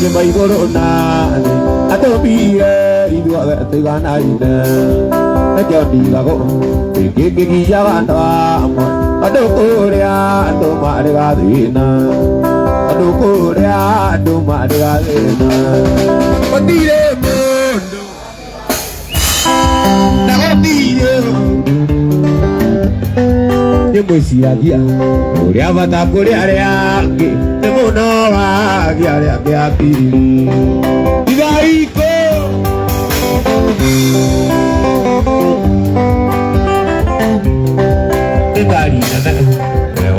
you may go on. I don't be you are the Ghana. I don't be a go. Take Yavana. I don't go there. I don't matter. I don't go there. I don't matter. But the moon. Now, you may see a dear. Uriavata Korea, the Monova, Yaki. Ivaiko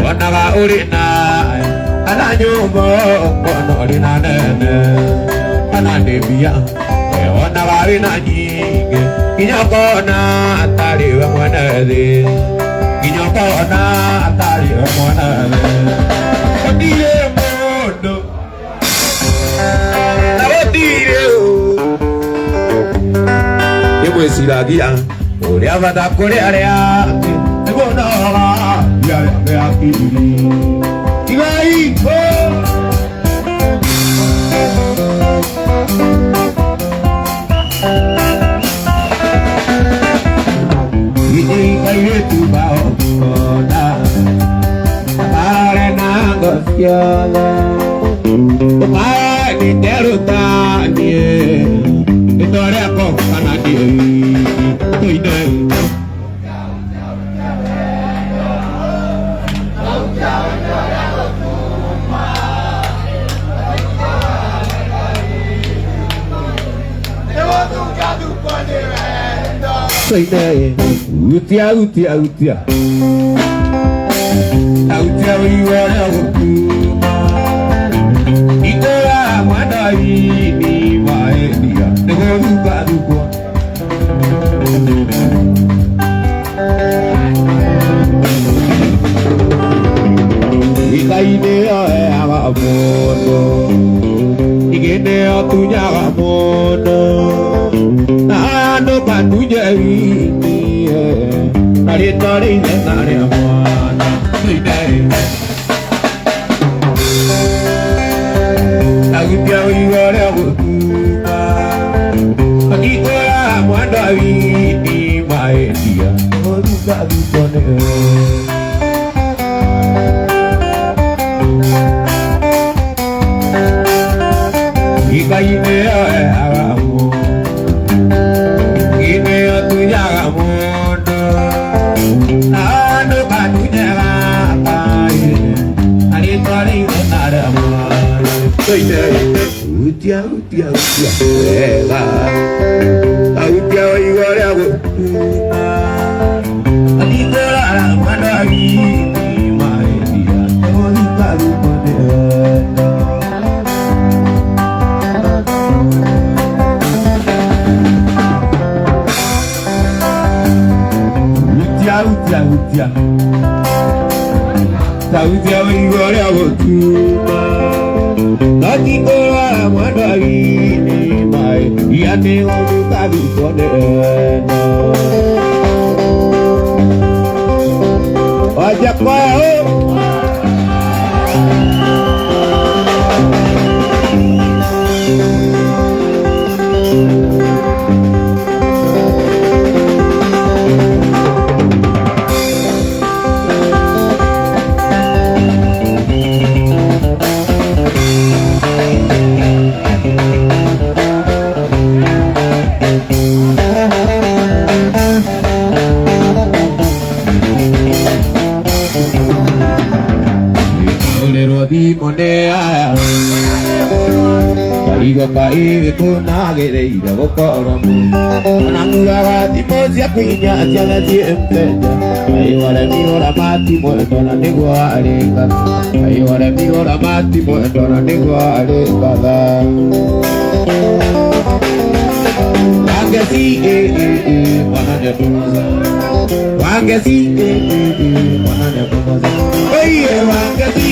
Wanava Urina, and I knew more Orina, and I did be young. Wanava Rina, in your corner, tell you one of these. In your corner, I tell you one of them. What do you do? Now what do you? You will see that young. Oh, the other that could area. The one of Utia, utia, utia. Utia, we were Ikola, Madai, my dear. The one who got to go. Ikaidea, a mono. Igedea, Tuja, mono. No patuja ini, nari nari nari mana, nari. Aku jauh orang buta, bagi orang mana ini mai dia, orang tak bisa Ika ini aku. Utia, utia, utia, utia, igual a vos. Aditola, manavi, magia, bonita, utia, utia, utia. Utia, igual a vos. Lagi kola mana ini mai, ia ni orang tak bisa dena. Ajak kau. Monea, Kaigo kai ko nagere ida bokoromu, Anangura di mosia pinya jala siempre, Ayo ara mi ora mati mo dona negua areka, Ayo ara mi ora mati mo dona negua areka. Wangasi wananya tumaza, Wangasi wananya tumaza, Oye wangasi.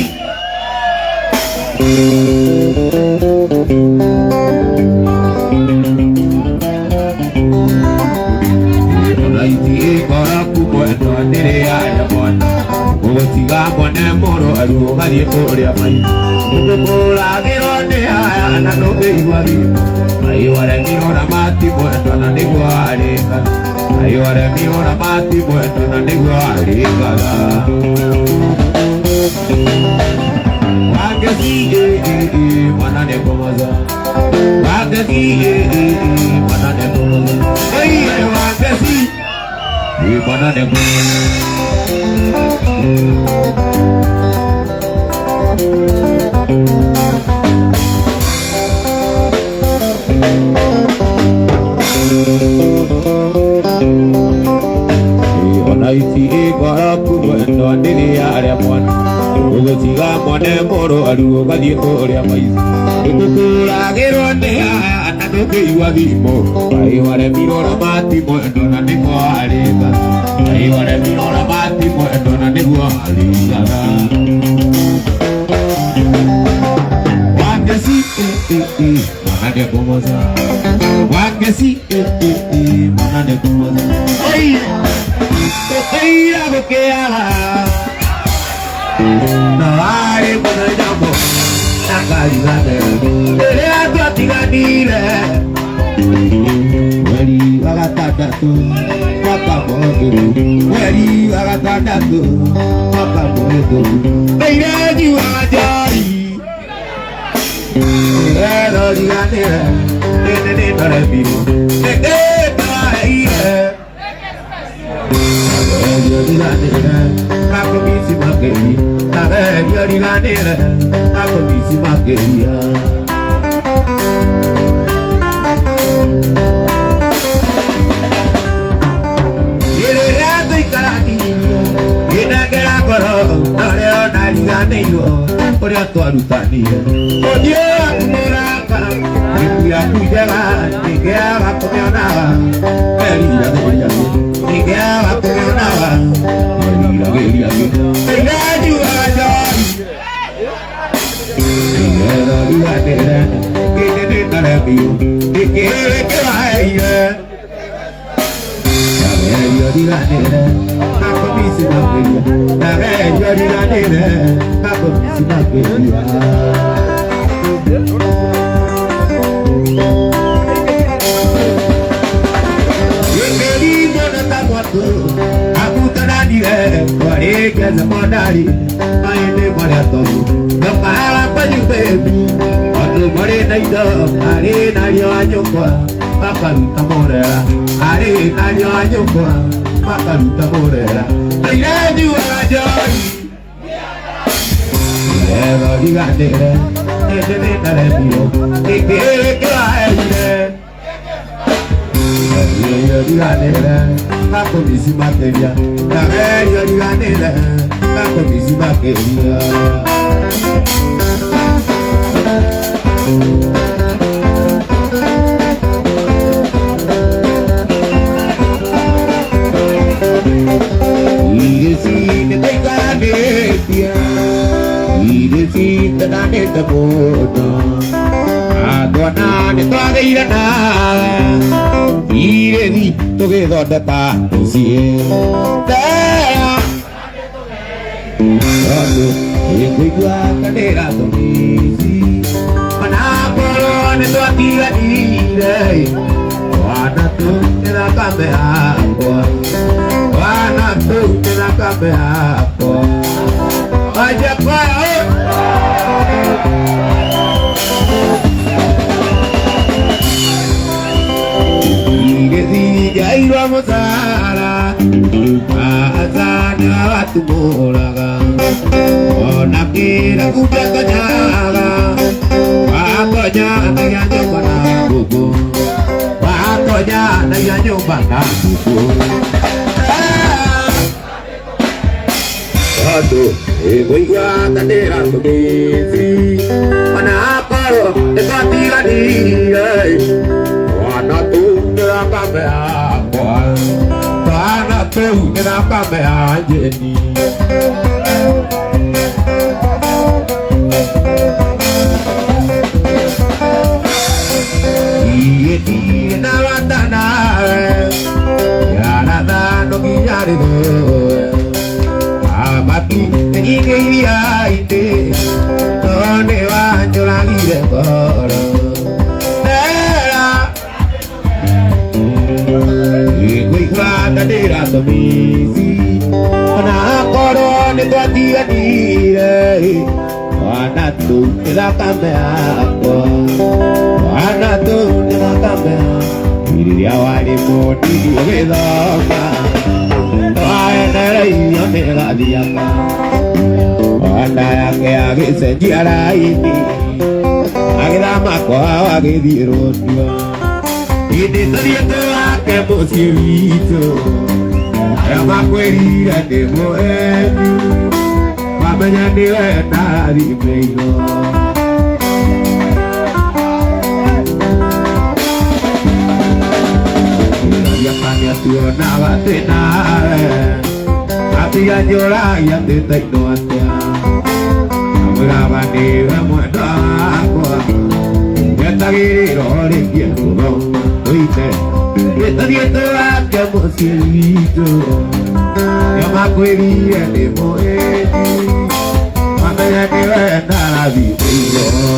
Olaiti koraku bueno nere aya bona Otiga bona moro alu mari ore mai Okola gerone aya nanobe iwari ayore mi ora mati muerto na niguarega ayore mi ora mati muerto na niguarega wagasi mana ne komaza wagasi mana ne komaza wagasi mana ne komaza Onaiti egara kuwendo ndiri aria mwana ugutiga mone moro aruo gathie kuria maizi ikukuragirwo ni aya na ndukiigua thimo Ngai ware mirora mati mwendo na niguo arĩga Ngai ware mirora mati mwendo na niguo arĩgaga wangeci mwana ndekumoza wangeci mwana ndekumoza Oira gukiara na wari munanyamo nakarigane rĩrĩa twatiganire mweri wa gatandatu mwaka mũhĩtũku mweri wa gatandatu mwaka mũhĩtũku ndeire njiuaga njori rĩroriganire nĩndĩ nĩndoremirwo nĩndĩtwareire Nakomisi makeri, nagerio riganire, nakomisi makeria. Irereto ikarakirio, inagera ngoro, noreo nariganĩirwo, ũrĩa twarutanire. Ũthiũ waku mũraka, gĩkuũ yaku njega, ndingĩaga kũmĩonaga, meriragĩria. Ningĩaga kũmĩonaga, meriragĩria. Nĩndajuaga njori, nĩgetha riganĩre, ngĩthĩ nĩndaremio, ngĩkĩrĩ kĩraheire. Ndagerio riganĩre, nakomisi makĩria, ndagerio riganĩre, nakomisi makĩria. Aku ternadire, warga semodari, maine mariatom, kepala baju baby, waktu mereka itu, hari nari anyukwa, makan tamorera, hari nari anyukwa, makan tamorera, ayah jual joy, lewat di gandere, ini terbiu, ini kelahiran. Nagerio riganire, nakomisi makeria. Nagerio riganire, nakomisi makeria. Idesi neteganetia, idesi tenanetabono. Adona netwageirana ireni tũgĩthondeka mũciĩ tondũ ĩkũigua kanĩra tũmĩci onakorwo nĩtwatiganire wana tũkĩra kambe yakwa wana tũkĩra kambe yakwa aja kwao Jairwa musara, azana watu moraga, ona kira kutaka nyaga, wako jana ya nyumba na bubu, wako jana ya nyumba na bubu. Aduh, ibu kanera tumisi, mana karo tekatiran ini, wana tu kenapa beapa, wana tu kenapa beajeni. Iya nawatana, ya nada no kinyari do. Mati ingin dia itu, kau dewa jual lagi deh kau. ndĩra tũmĩci ona akorwo nĩ twatiganire wana tũu nĩ thakame yakwa wana tũu nĩ thakame rĩrĩa warĩ mũnini ũgĩthoma waenereirio nĩ gathiaka wana yake agĩcenjia raini agĩthama kwao agĩthiĩ rũndio hĩndĩ tũthiĩte wake mũciĩ witũ arĩa makwĩrire ndĩ mũheni wamenya nĩwe ndarathimĩirwo ĩragia tuonaga twĩnawe atiga njũragia twĩtainwo atĩa amwĩraga nĩwe mwendwa wakwa wetagĩrĩrwo rĩngĩ gũthoma ũite wĩtathiĩte wake mũciĩ witũ nĩo makwĩrire ndĩ mũhĩndi wamenya nĩwe ndarathimĩirwo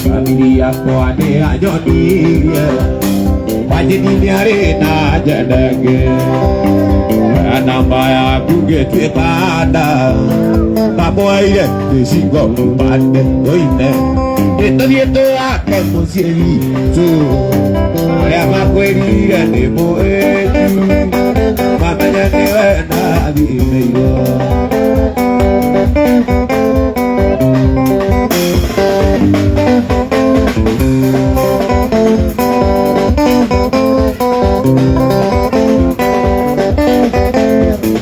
famili yakwa nĩ anyonirie wanjĩthi nĩ arĩ na njenenge namba yaku ngĩtuĩka nda kamwaire gĩcingo mbande ũine nĩtũthiĩte wake mũciĩ witũ arĩa makwĩrire nĩ mũhĩndi mamenya nĩwe ndathimĩirwo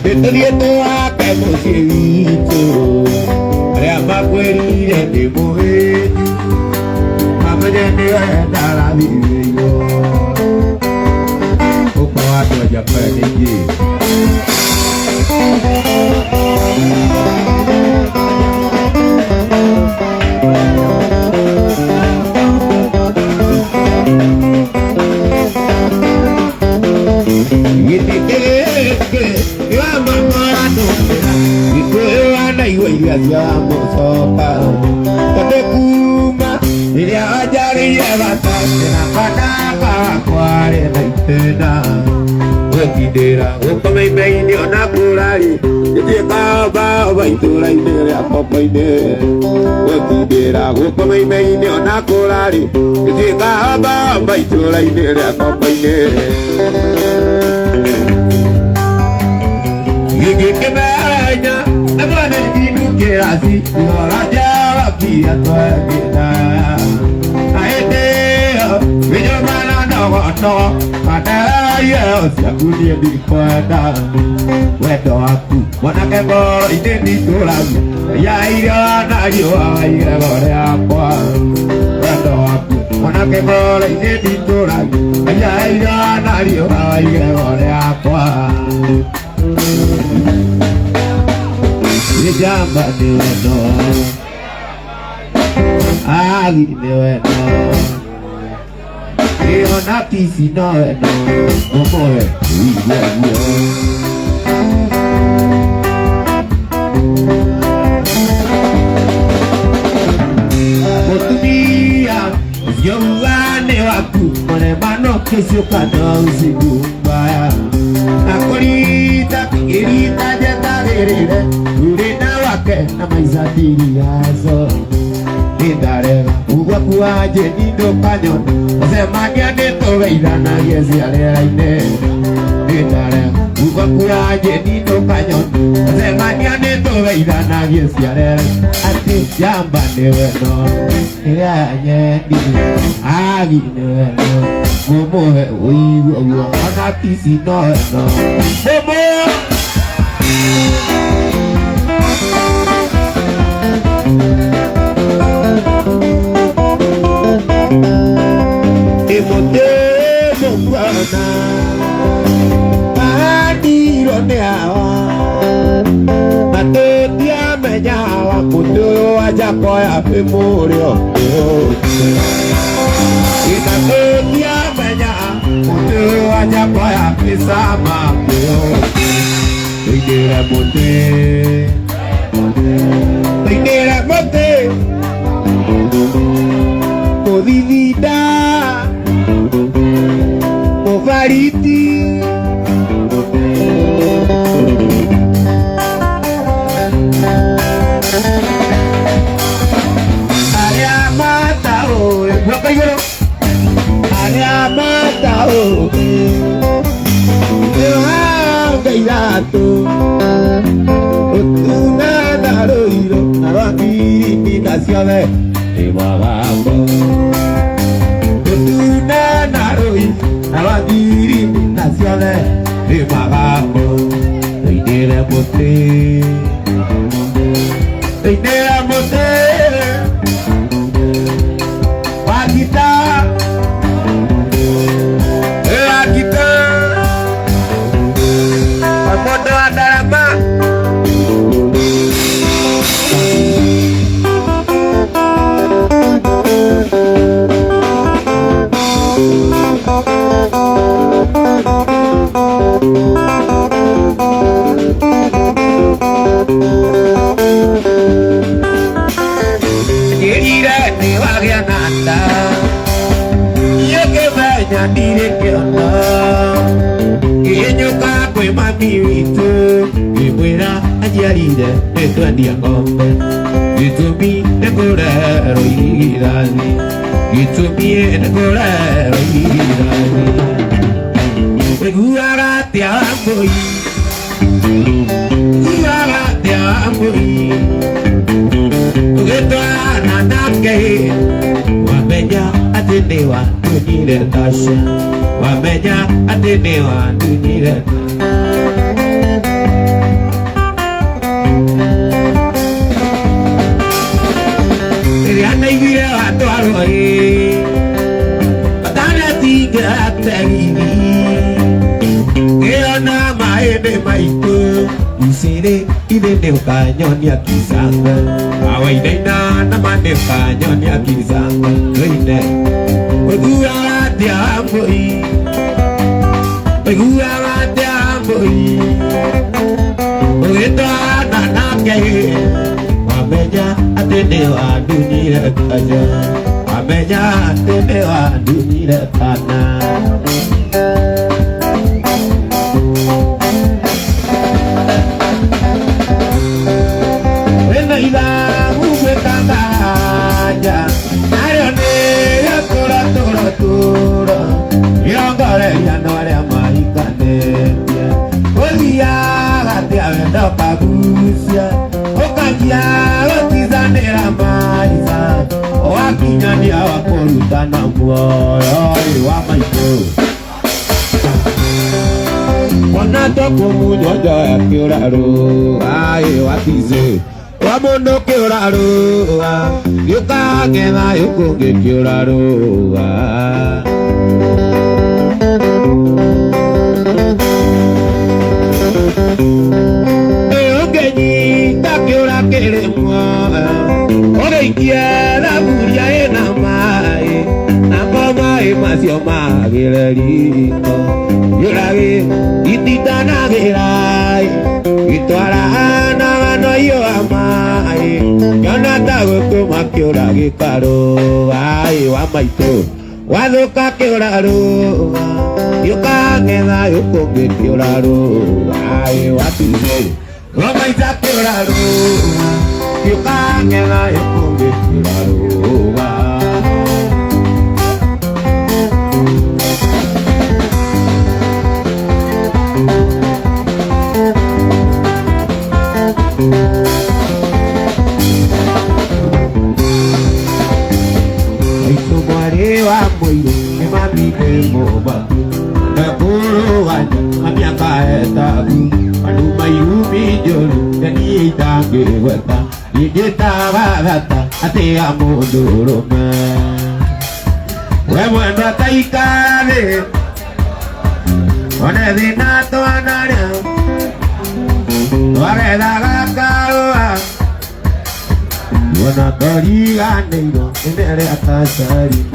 nĩtũthiĩte wake mũciĩ witũ arĩa makwĩrire ndĩ mũhĩndi mamenya nĩwe ndarathimĩirwo ũkorwo andũ a Japan ingĩ iria cia mũcoka tondũ kuma rĩrĩa wanjarĩire gatagatĩ na kanaka kwarĩ na itĩna gwĩkindĩra gũkomaimeini ona kũrari gĩtuĩka mbamba itũra-inĩ rĩa Kopo-inĩ gwĩkindĩra gũkomaimeini ona kũrari gĩtuĩka mbamba itũra-inĩ rĩa Kopo-inĩ gĩkĩmenya nĩmwana kirasi oraja pia twagĩra na hĩndĩ ĩyo wĩnyumana ndogoto mataraia ciaku niĩ ndikwenda wendo waku mwanake ngoro-inĩ nditũragia yaire wanariũa wairego rĩakwa wendo waku mwanake ngoro-inĩ nditũragia yaire wanariũa wairego rĩakwa Jamba niwe no agi niwe no iona pisi nowe no momoe uigwe mutumia yongane waku manemano keshoka na usiku mbaya nakulita kirita jatagerere urina wake na maizadiri yazo nindarega ugwaku wanje nindo kanyona osemania nĩtũgeithanagie ciarĩra-inĩ nindarega ugwaku wanje nindo kanyona osemania nĩtũgeithanagie ciarĩra-inĩ atĩ jamba nĩwe no ĩrĩa nyendire agi nĩwe no mũmũhe ũigua guo ona pisi nowe no mũmũ Emotemo bwana adiro ne awa matotia menyawa kutoro ajakoya pemorio matotia menyawa kutoro ajakoya pesama Tingera bote Tingera bote Podidi naruiro narwambiri minasiothe nĩ magambo gũtuna narũi narwambiri minasiothe nĩ magambo tũinĩre mũtĩ tũinĩre mũtĩ wa gita wa gita wa mondo wa ndarama Ndirekiona Kienyoka kwe mami witu Kimwira ajiarire Netwendia ngombe Gitumi nekorero irani Gitumi nekorero irani Weguagate amboi Weguagate amboi Ugetwana nake Wamenya atenewa Dunire tasha Wamenya atenewa Dunire Riana igire watwaro Batana tiga tegini Geona maende maitu Isire idene ukanyonia kisanga Awainaina namane ukanyonia kisanga Loine Weguagate amboi Weguagate amboi Ugetwana nake Wamenya atenewa Dunire taja Wamenya atenewa Dunire tana Wena ila uwe kandaja Narione yakura tura tura Yongore yanore amaikanetia Weguagate awenda kabusia Okakia watizanera maiza Owakinyania wakorutana muoyo wa maito Wanatoko munyojo ya kiuraro Ae watize Wamono kiuraro Yukagetha yukungi kiuraro Oreikia la buria ena mai Na mai masio magererito Yurage ititana gerai Itwara na wano yo amai Yonata goku makiurage karo Ai wa maito Waduka kiuraro Yukagetha yukungi kiuraro Ai watize Wamaita kiuraro Yukagetha yukungi kiuraro Aitumware wa moiro Emamike moba Nakuru wanya Amiaka etabu Anuma yumi jolu Yani itange wata Nijeta vagata Ate amodoroma Wemwenda taikare One dinato anaria Wareda gakaroa Wana toriga neiro Enere atasari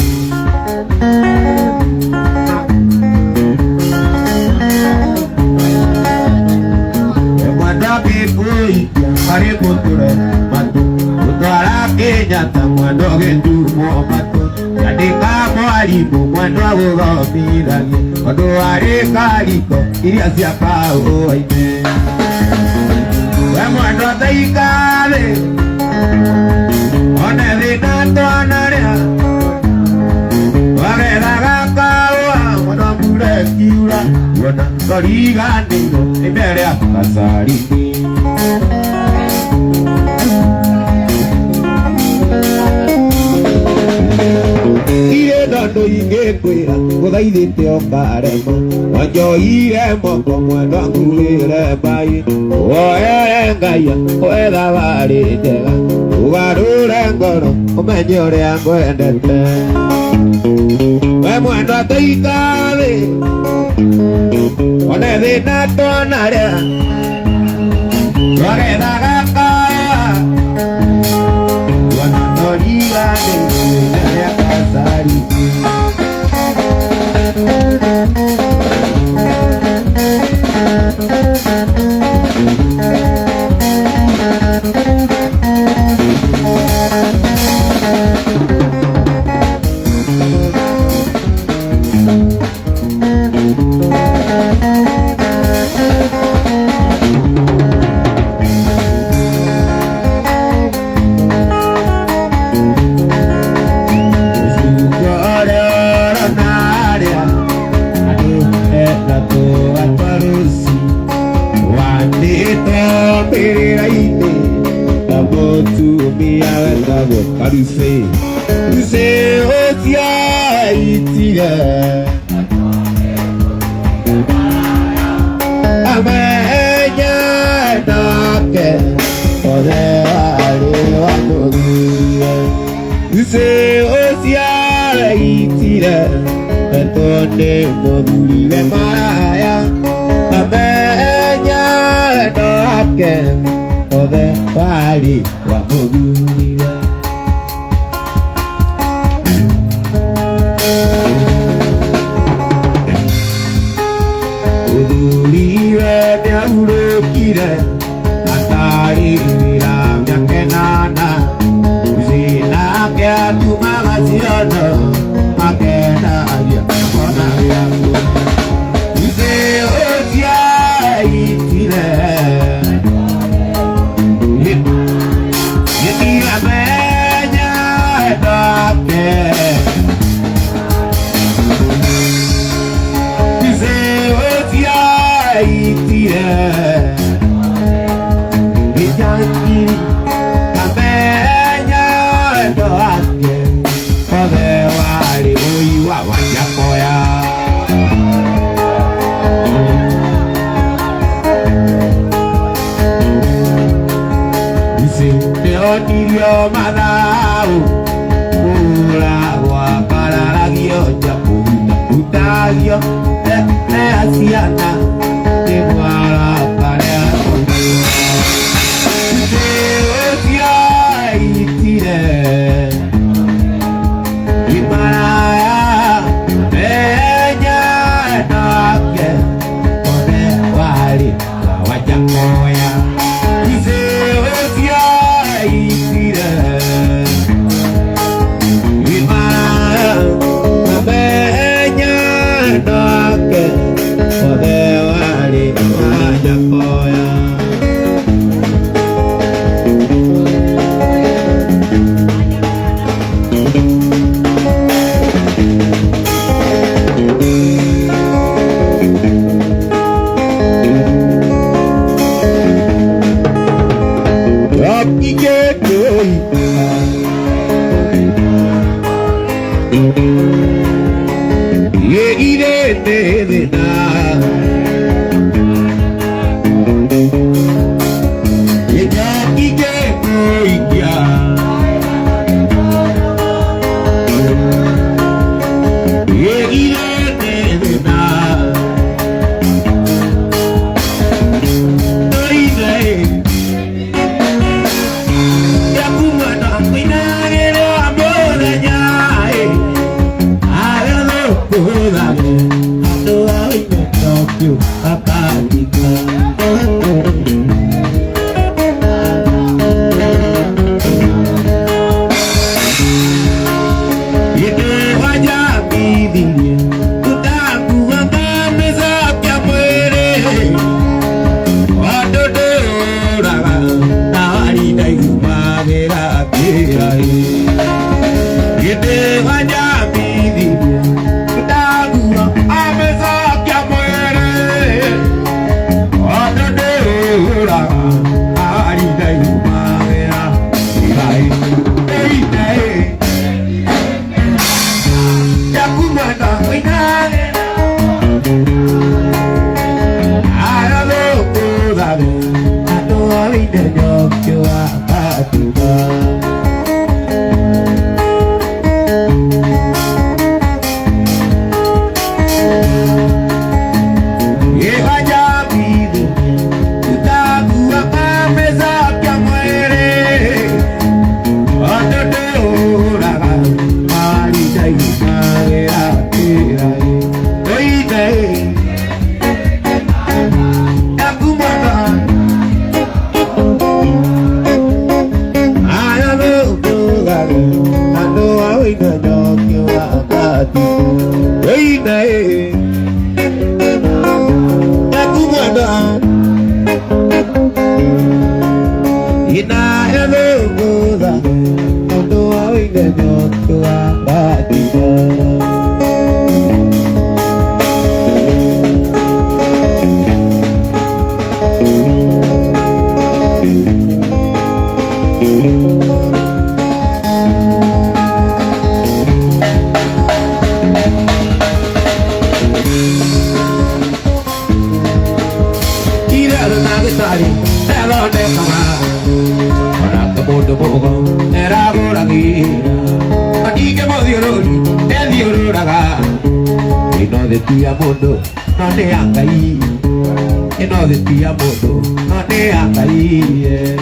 Wemwenda kikui Kare kuture matu Utwara kenyata Mwendo gendumo matu Yandika mwarimu Mwendo agugomithagi Ondo wari kariko Iria ciaka uwaime Wemwendo taikare One thina twanaria Wareda gakawa Mwana mure kiura Wana toriganiro Imbere ya kasarini kwira guthaithite okarema wanjoire moko mwendo ngurire mbai woere ngaia wetha wari njega ugarure ngoro umenye uria ngwendete we mwendo tuikathi one thina twonaria twagethaga kaya wananoriganĩ rĩrĩa kasari Karufe, use otia itire, amenya nake, ode wale wakogie. Use otia itire, etonde moduli maraya, amenya nake, ode wale wakogie. Atari miramya kenana Zina kya tumagaziano Makena ya kona yangu Uze otia itire Yeti amenya edake Uze otia itire Onirio madau Ura guapararagio Japuta putagio asiana Te guara parea Te itire Imaraya Peña enake Ode wali Wajakoya Modo, no te haga ahí, que no decía modo, no te haga ahí.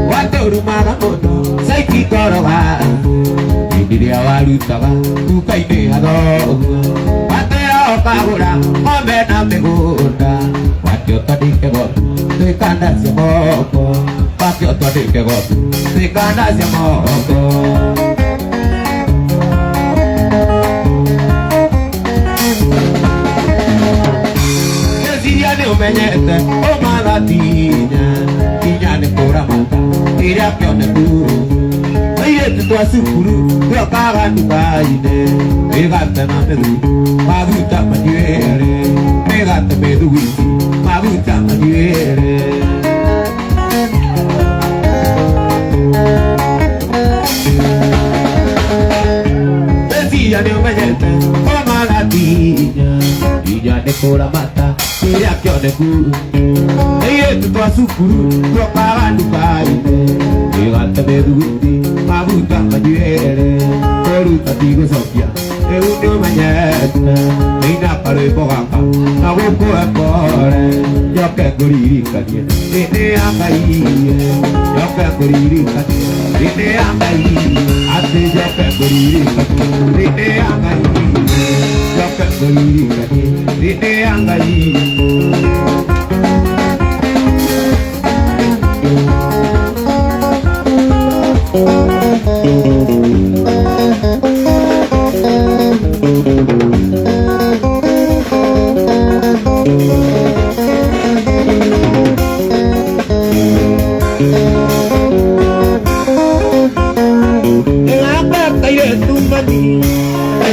Cuando rumara modo, sai que coroba, y diría valutaba, tu cainado. Cuando era pagura, hombre no me gusta, cuando te dije vos, te cantas de poco. Pakyo tadi ke got sikana semoko Kesia ne umenyete o malatinya Kinya ne kora mata Ira kyo ne tu Aye tu tua sukuru Kyo kaga nukaine Megate na medu Maguta majiere Megate medu wisi Maguta majiere Decía de un bellete, como la tiña, y ya de cora mata, y ya que de cu. Ella tu tua sukuru, tu paga tu caide, y gante me duti, mabuta majiere, peruta tigo sofia, e uno mañana, e na pare bogaka, na buco e core, yo que goririca tiene, e ne akai, yo que goririca tiene, e ne akai, ate yo que goririca tiene, e ne akai, yo que goririca tiene, e ne akai.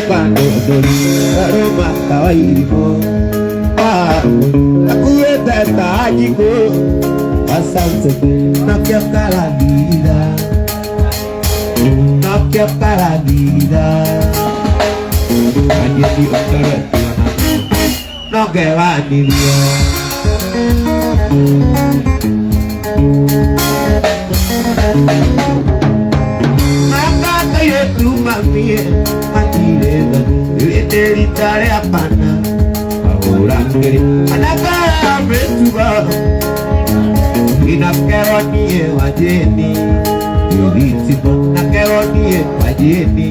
Cuando aroma caballo, aku eta ajiku, pasang nak siapa la vida, nak siapa la vida, hanya di utara no que va ni dia. Maka kaya tu mami Tare apana, ahora quiere anaga betuba, ina keroni wajeni, yudisipo na keroni wajeni,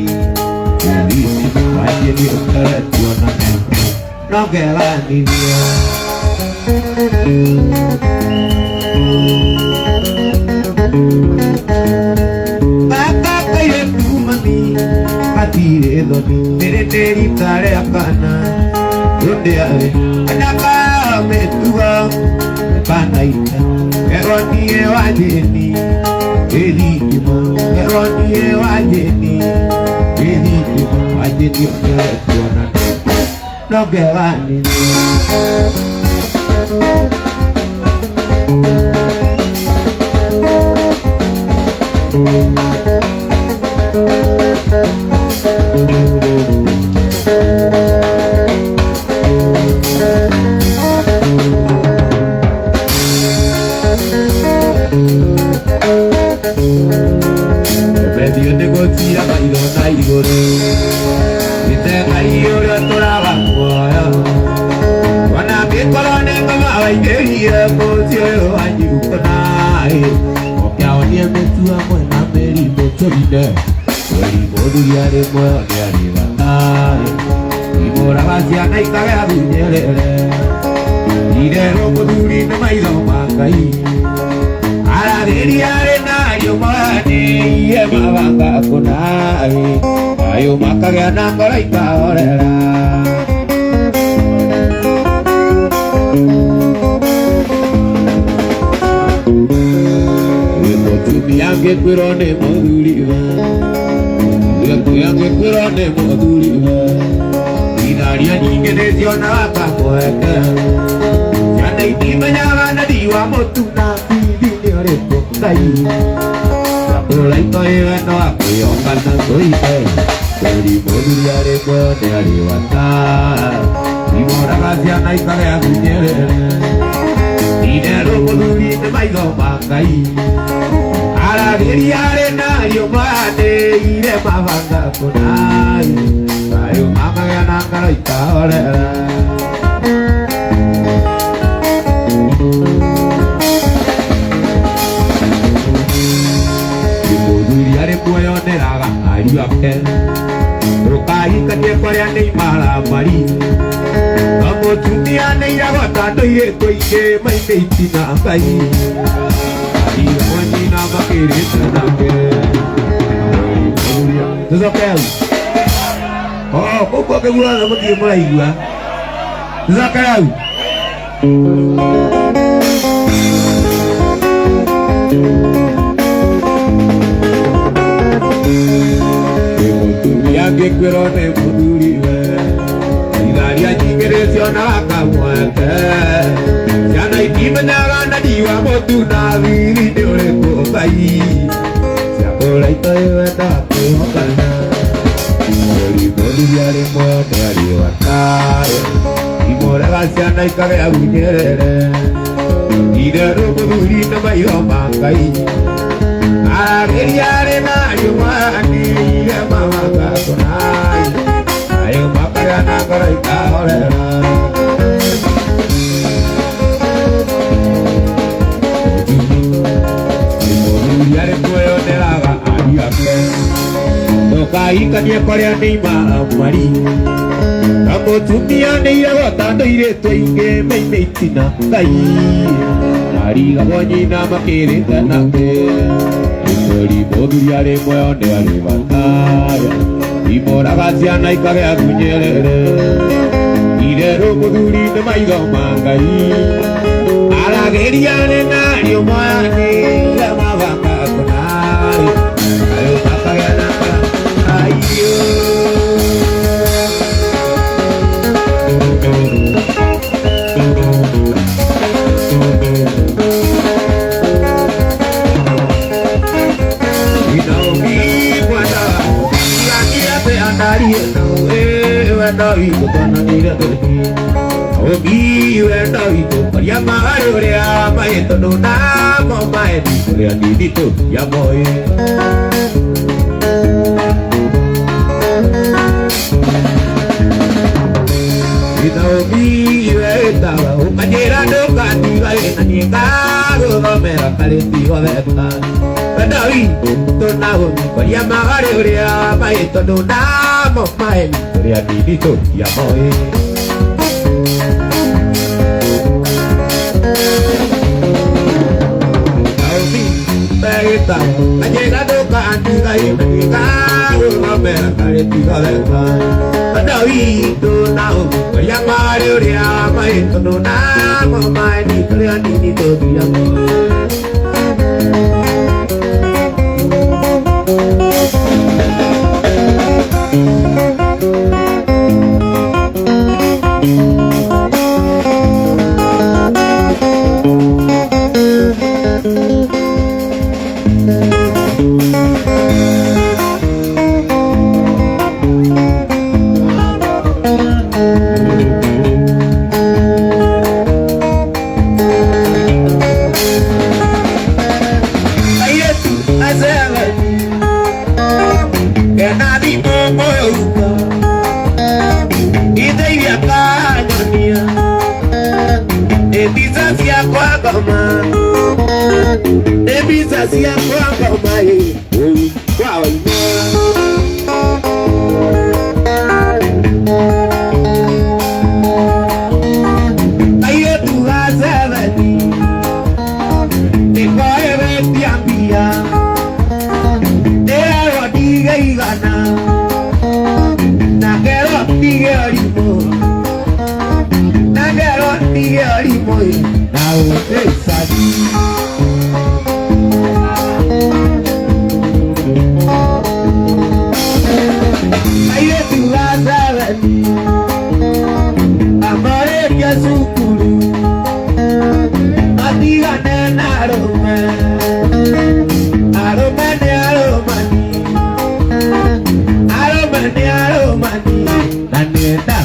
yudisipo wajeni utara tuana no gelani dia. Maka kaya tu mami. Patire doni tere teri tare apana donde ave anaka metua panaita eroni ewajeni elitimo eroni ewajeni elitimo wajeni okona no gewani ine Weli modu yare mo yare batai Imora basia nai kage adunyelele Ire robo duri na mailo makai Ala deri yare na yo mane Ie mabanga konai Ayo makage anangora ikaorera Yange kwirone moduriva Yange kwirone moduriva Inaria nyinge desiona wakamoeka Yana itimanya wana diwa motuna Pili oreko kai Sapola itoe wano akuyongana soite Kori moduriare kone ariwata Imora gasiana ikale akunyelele Dinero modurine maido makai Ala diriare na yo mane ire mabanga kunai Ayo mama ya nakara itaorera Ibu diriare puyo neraga ayu apke Rokai kate koreane malamari Kamu tuniane irawa tato ire toike mai meitina kai Wanina makiri tenake Zakel Oh, kau pakai bulan sama dia mulai gua Zakel Yang kekirone muduri Ilaria jingere siona kamuake Yana iki menara diwa motu na viri deore ko bai Siapola itoe wenda kuhokana Ori modu yare mo deari wakai Imora gasiana ikare agunyerere Idero moduri na mairo makai Ageri yare na yumani Ire mamaka konai Ayo makaya nakara ikaorera Yare puyo neraga ariake Tokai kanye korea neima amari Kamo tumia neira watando ire toinge mei meitina kai Ariga bonyina makere tanake Ikori modu yare puyo neare bataya Imora gasiana ikage akunyelele Irero moduri na maigo mangai Alageri yare na yo mane Yamabanga konai Ayo makaya naka ayo Inaomi wanda Lagi ate andari Wenda iko tana nira terki Ogi wenda iko Yama ayore ama eto no namo mae Korea didito yamoe Inaomi wenda Ukanyera doka tiga ena nyengaro Gomera kaleti wabeta Kadawi tona homi Yama ayore ama eto no namo mae Korea didito yamoe Ha llegado cantiga y me cago una mera caretica de pan. David, now, voy a Mario, maestro, no nada, mamá, ni crea ni todo ya. Kwa dia limoi nau esadi ayo tuasaran amore kia sukuru matiga nena aroma aromani aromani aromani aromani naneta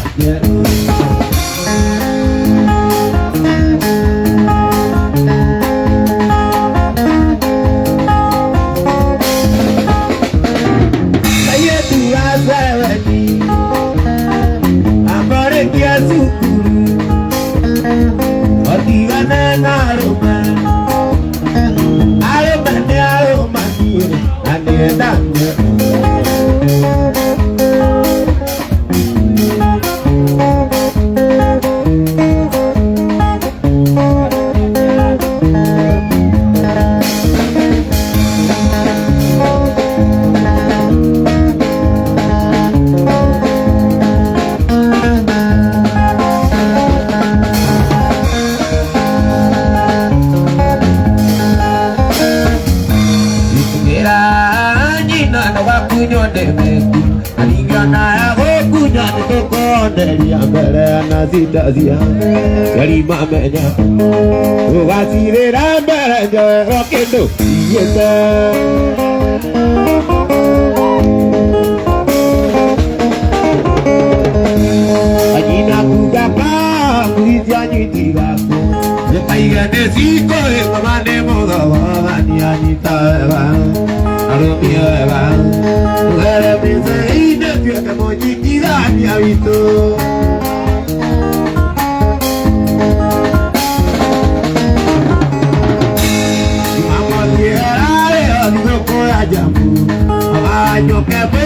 ya Zia dari mamanya kasih rambaran rokendo yes ajina kugapa kujanyi tiga lepai desiko mane moga ani ani tava aromia va gara pensa ida pia kamo jikira ni avito jambu ayo kebo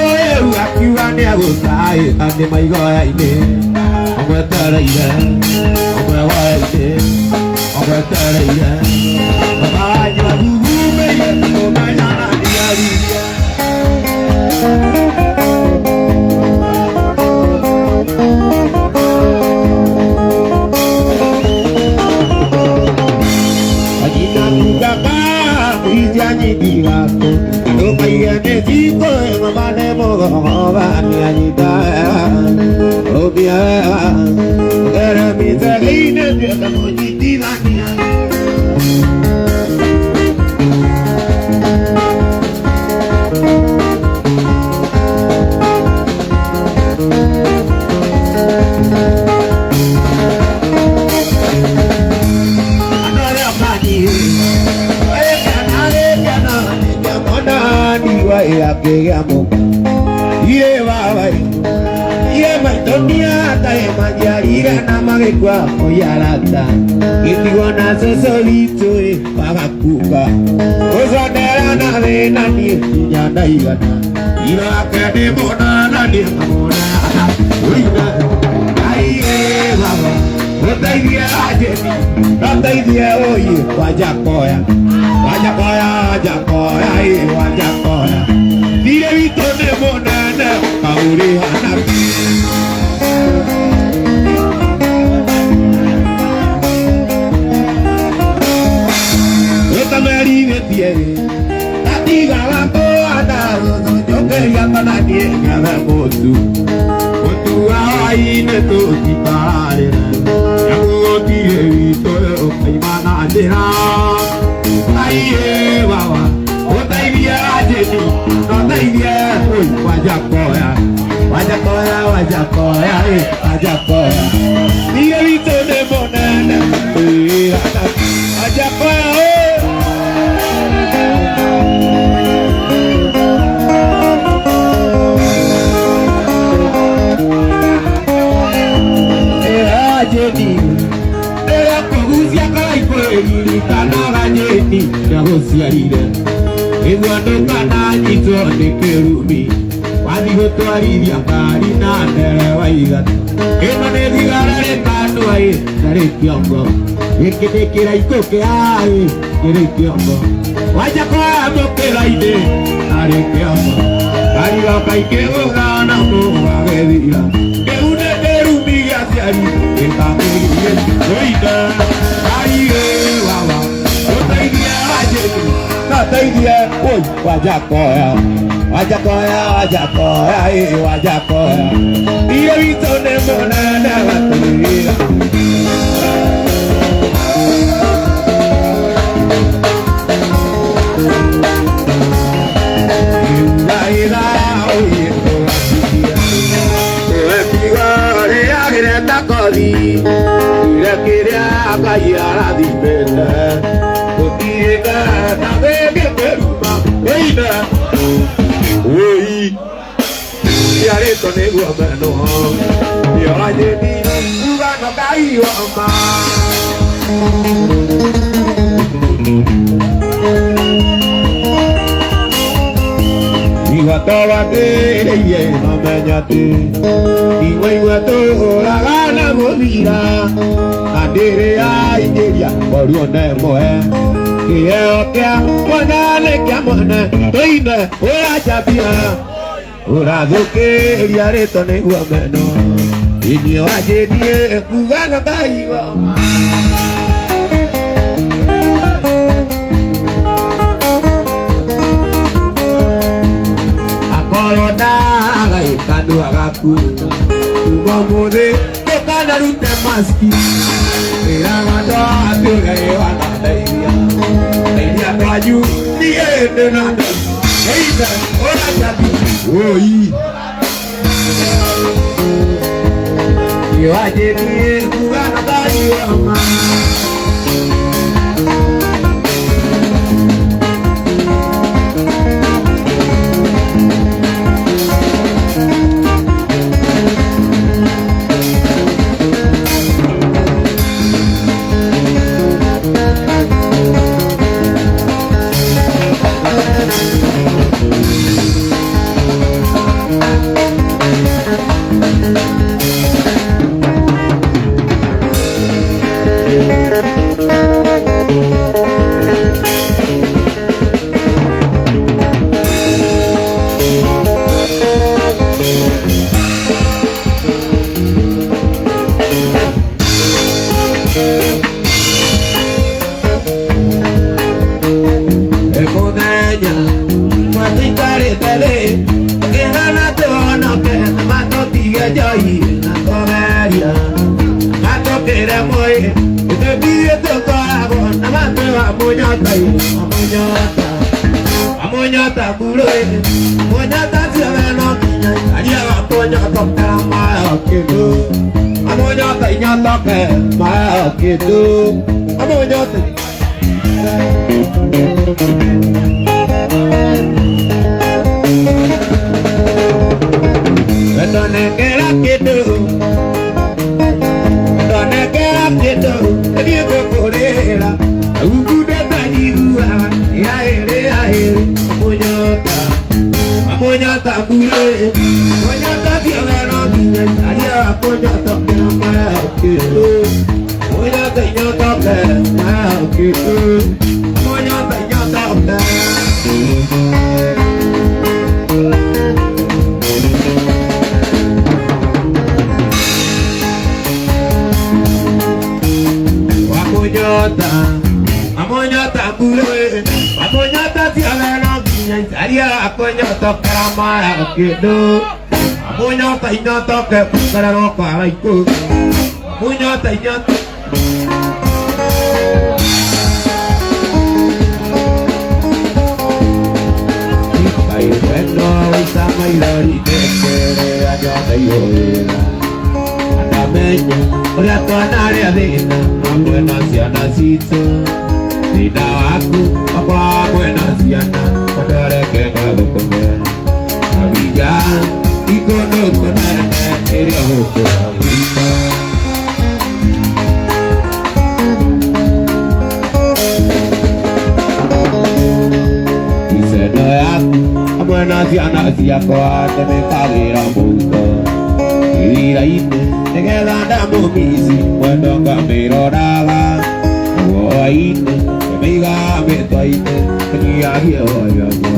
akiwane agosai ande maigoya ine omwetara ira omwewaite omwetara ira ayo bugume omanya ndiaria ajina kugapa kujanyi digato Kayane jiko mane moga ani ani ta obia era mi zaine de la mojiti lania ya que amo lleva lleva tonia ta magia ira na magekwa oyalata itiwana solito para kuka ozadera na vena ni nyanda igana ira que de bona na ni mona uina ai baba otaidia ajeni otaidia oye wajakoya wajakoya ai wajakoya dire vito ne monana kauri hanapi esta meri vetie atiga la toada yo quería para nadie nada motu motu ai ne to ti pare ya mo dire vito o imana andera ai baba otaidia ajeni otaidia oi wajakoya wajakoya wajakoya dire vito ne monana wajakoya ni nagociarire igwanduka na nyitwo nĩ kĩrumi wathi gũtwarithia ngari na nderewa igana ĩno nĩ thigara rĩkandwa na rĩ kĩongo gĩkĩ nĩ kĩraikũ kĩaĩ kĩrĩ kĩongo Wajakoya mũkĩra-inĩ na rĩ kĩongo ngari goka ikĩgũgana mũgagethira kĩu nĩ kĩrumi gĩa ciari gĩkamĩgirie dia, oi, wajakoya, wajakoya, wajakoya, wajakoya. Dia itu nemona nawatira. Ila, oi, Kori, ira kiria kaya di benda, kutiga tabe keperuma, oina, oi, yare to nego amano, yara jadi uga no kai ama. Iwatawate ye mamenyate, iwaiwato oragana movira, adere ya inderia orione moe, kiyokia wanale kiamone, toine ora chapia, ora doke yare tone uameno, inyo ajenie kugana kaiwa. Corona ikadu agaku Umamode Kekana rute maski Irangado Atura ewana dairia Dairia baju Niye denanda Eita Ora jadi Oi Yo aje niye Kugana baju ama Amonyata buloe, amonyata tiaveno kinya, adia amonyata kama kido, amonyata inyata kama kido, amonyata. Betone kera kido, betone kera kido, adia kokorela, ugude tadi gua, ya ere. Amonyata buloe, amonyata tiaveno kinya, adia amonyata kama kido, amonyata inyata kama kido, amonyata inyata kama. Amonyata buloe, amonyata tiaveno kinya, adia amonyata kama kido, amonyata inyata kama karaiko, amonyata inyata. Ikai bueno sama ilori kekere aja tayoela, andamenya ora tonare adina, amwena siana sito, dina aku apa amwena siana, padare kekalo kome, abijan ikono konane eri ahoko abita. Amwena siana siako ateme kalira muko, ira ine negelanda mumisi mwendo kamiro dala, uo ine kemiga meto ine kenia hiyo yogo,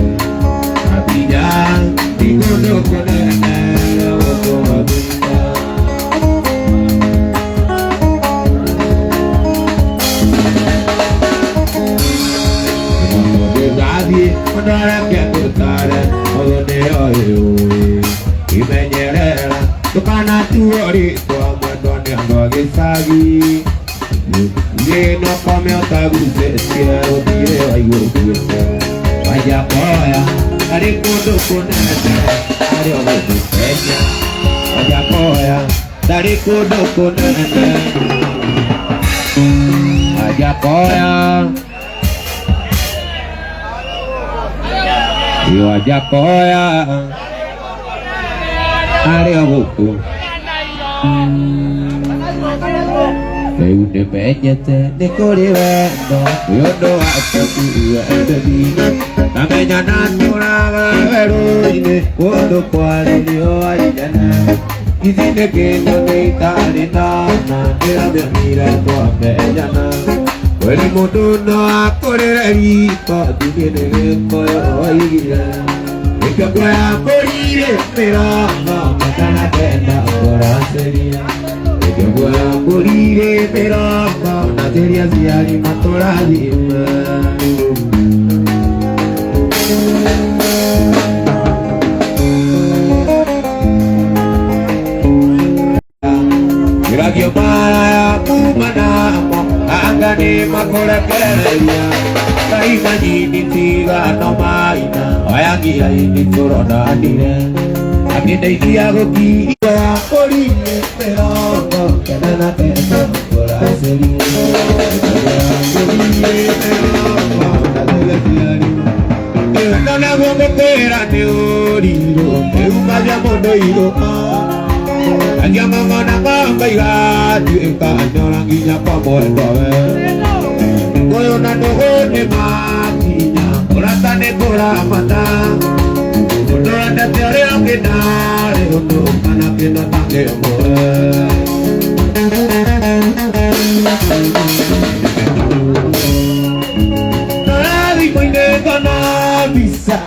abijan ikono konene ahoko abita. Mundara kekutare Ogone oyo Imenyerera Tukana tuori Tua mwendoni andoge sagi Yeno kome otaguse Sia odie wa iwokuete Vaya koya Ari kudu kunete Ari ogodu pecha Vaya koya Dari kudu kunete Vaya koya Vaya koya Ari ogodu Une peñete de corivendo Yo no hago tu bebida La mañana lloraba heroine Cuando cual yo ayana Y dime que no te italinana Mira mi mira tu amellana Pues el mundo no ha correr rico Tú tienes que correr Y que pueda morir esperando Mata la pena por hacería que pueda morir pero con una serie así alimentó la lima Gracias para Pumanamo Angani makora kereya Tai majini tiga no maina Oyangi aini corona dire Aquí te iría goki Para morir pero Kenana pesa por hacer no le hago que pera ni oriro que un vayamos no iro allá mamá na gamba y gato en caño la guilla pa muerto a ver voy una noche máquina por hasta ne por la matar no anda te haré que nada no pana que no tanque morir Nadie puede ganar visa.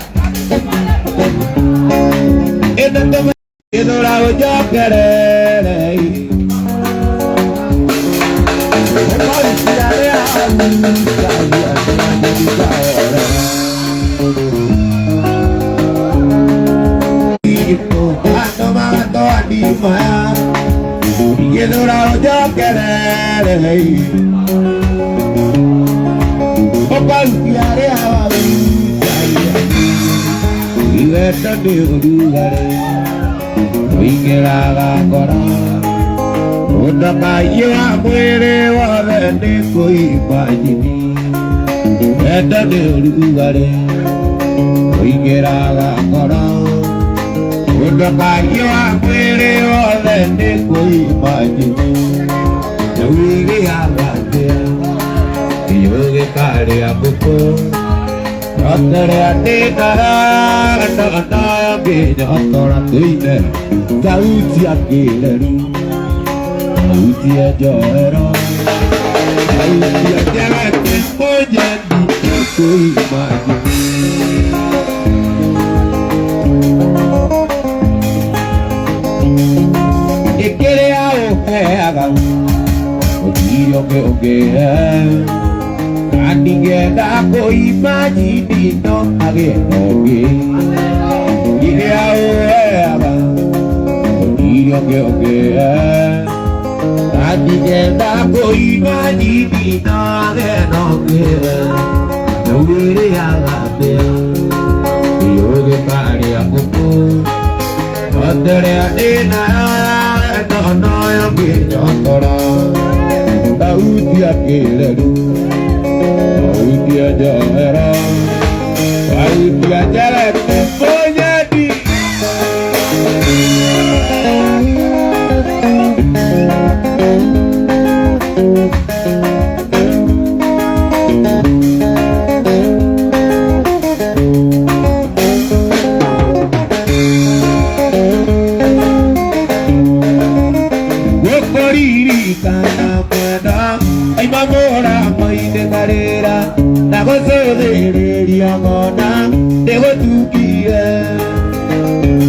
Esto la voy a querer. Y el dorado yo querer o cambiaré a la libertad de lugares hoy que la haga corar una calle muere va a vender y pa'llini libertad de lugares hoy que la haga corar una calle muere va a vender y pa'llini yo viví a batear y yo que pare a poco Ottere a te cara anda que yo tora tuine Kauti a kileru Kauti a lloro Kauti a lloro Oye ni soy mayo Que quiere a haga Oye que Ningeda ko imagine no agenoge Ile aoeba Odiyo ke oge Ningeda ko imagine no agenoge No wire agate Yoge pare akoko Ottere adena No no yoge nyotora Tauti akeleru Dia jahera, dia jalan punya di. Wokoriri kana pada, ay mamora may de carrera. Nago sodereria mona Dego tukie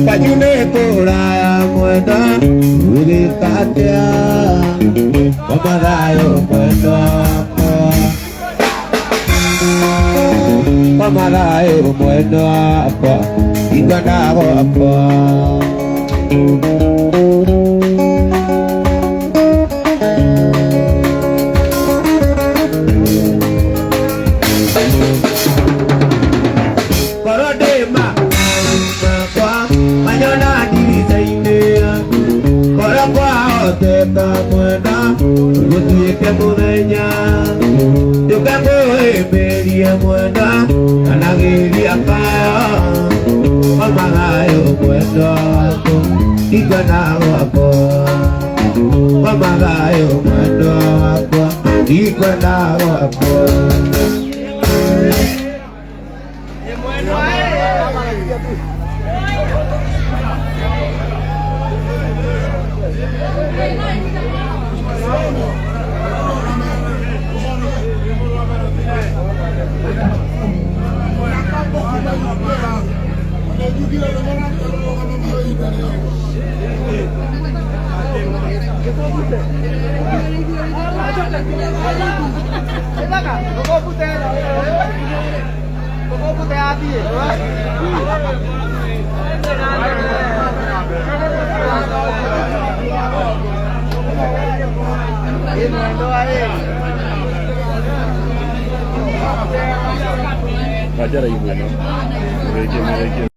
Payune kora muenda Ude katea Mamadayo muenda Mamalayo bueno apa igana apa Korodema kwa manyona diri zaine Korakwa oteka mwena Yutuike mudenya Yukako emeria mwena Anagiria kaya Mamagayo mwena wako Igana wako Mamagayo mwena wako Igana wako Raja lagi mana? Mereka